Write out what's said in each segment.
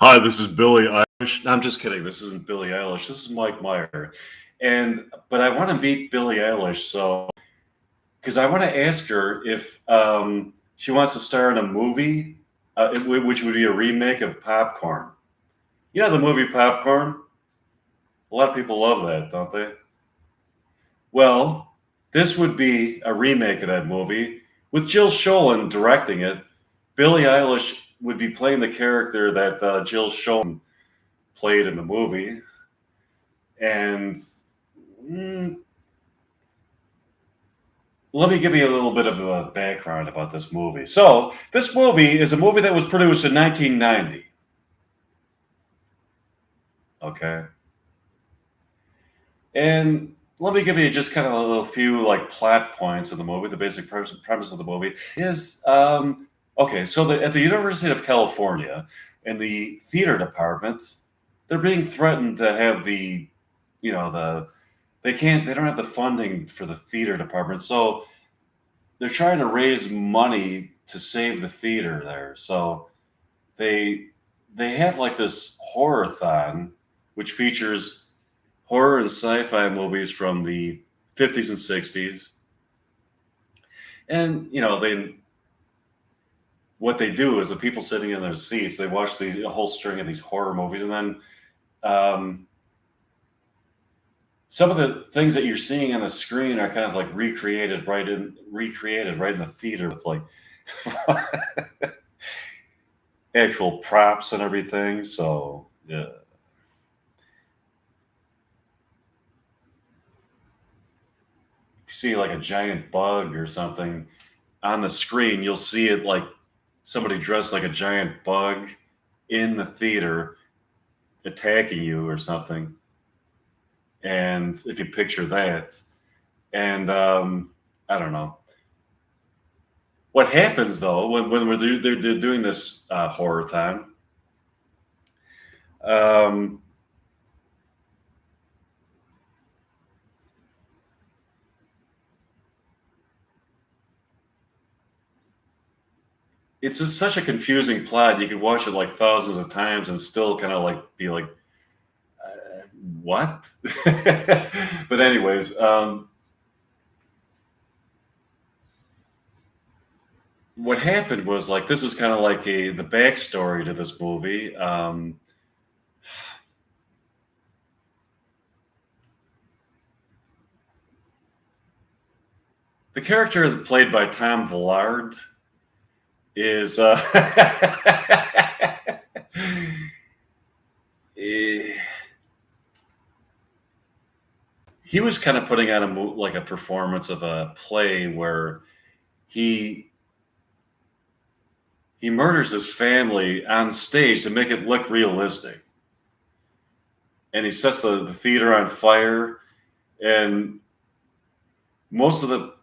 Hi, this is Billie Eilish. No, I'm just kidding. This isn't Billie Eilish. This is Mike Meyer. But I want to meet Billie Eilish, so because I want to ask her if she wants to star in a movie, which would be a remake of Popcorn. You know the movie Popcorn? A lot of people love that, don't they? Well, this would be a remake of that movie with Jill Schoelen directing it. Billie Eilish would be playing the character that Jill Schoelen played in the movie. And mm, let me give you a little bit of a background about this movie. So, this movie is a movie that was produced in 1990. Okay. And let me give you just kind of a little few like plot points of the movie. The basic premise of the movie is okay. So, at the University of California, in the theater department, they're being threatened to have you know, the, they don't have the funding for the theater department. So, they're trying to raise money to save the theater there. So they they have like this horror-thon, which features horror and sci-fi movies from the 50s and 60s. And they what they do is the people sitting in their seats, they watch a whole string of these horror movies, and then um, some of the things that you're seeing on the screen are kind of like recreated right in the theater with like actual props and everything. So yeah, if you see like a giant bug or something on the screen, you'll see it like somebody dressed like a giant bug in the theater attacking you or something. And if you picture that, and I don't know what happens though they're doing this horror thon. Um, it's just such a confusing plot. You could watch it like thousands of times and still kind of like be like, what? But anyways, what happened was like this is kind of like the backstory to this movie. The character played by Tom Villard is eh, he was kind of putting on like a performance of a play where he he murders his family on stage to make it look realistic, and he sets the theater on fire, and most of the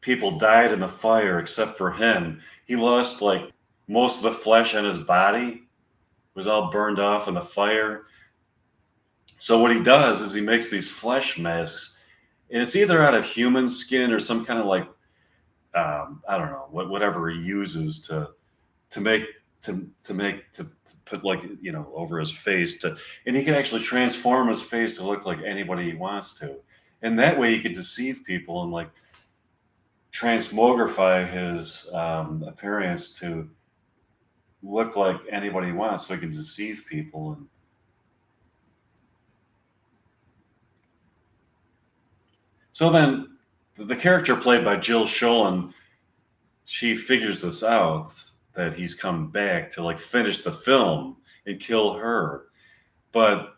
people died in the fire except for him. He lost like most of the flesh on his body was all burned off in the fire. So what he does is he makes these flesh masks, and it's either out of human skin or some kind of like I don't know whatever he uses to make to put like over his face and he can actually transform his face to look like anybody he wants to, and that way he can deceive people and like transmogrify his appearance to look like anybody he wants, so he can deceive people. And so then the character played by Jill Schoelen, she figures this out that he's come back to like finish the film and kill her. But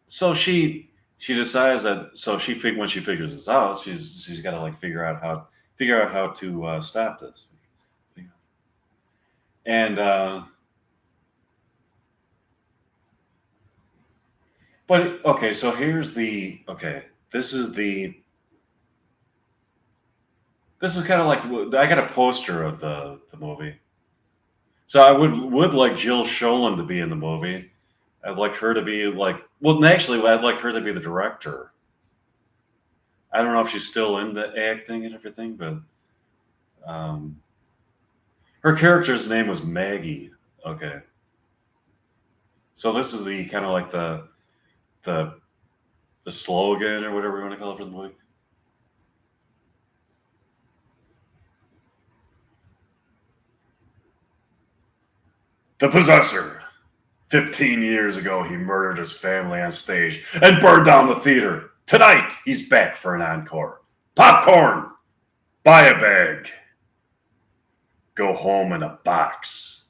so she decides that when she figures this out, she's got to like figure out how to stop this. And but okay, so here's the okay. This is the this is kind of like I got a poster of the movie. So I would like Jill Schoelen to be in the movie. I'd like her to be like, well, actually, I'd like her to be the director. I don't know if she's still into acting and everything, but um, Her character's name was Maggie. Okay. So this is the kind of like the the slogan or whatever you want to call it for the movie. The Possessor. 15 years ago, he murdered his family on stage and burned down the theater. Tonight, he's back for an encore. Popcorn! Buy a bag. Go home in a box.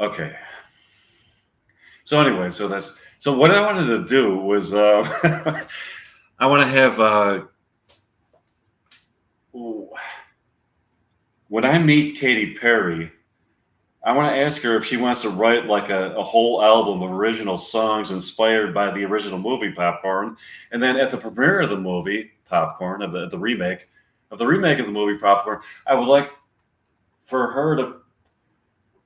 Okay. So anyway, so what I wanted to do was I want to have when I meet Katy Perry, I want to ask her if she wants to write like a whole album of original songs inspired by the original movie Popcorn, and then at the premiere of the movie Popcorn of the remake of the movie Popcorn, I would like for her to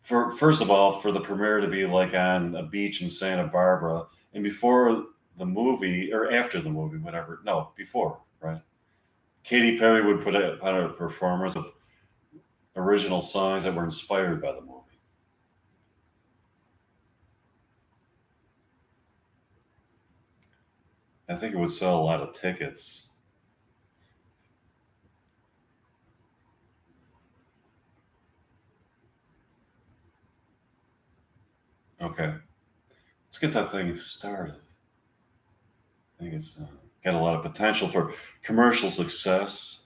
for first of all for the premiere to be like on a beach in Santa Barbara, and before the movie or after the movie, whatever. No, before, right? Katy Perry would put on a performance of original songs that were inspired by the movie. I think it would sell a lot of tickets. Okay, let's get that thing started. I think it's got a lot of potential for commercial success.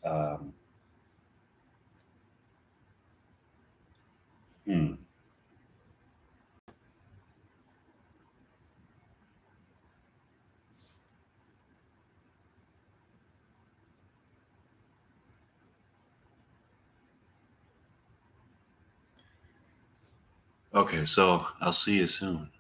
Hmm. Okay, so I'll see you soon.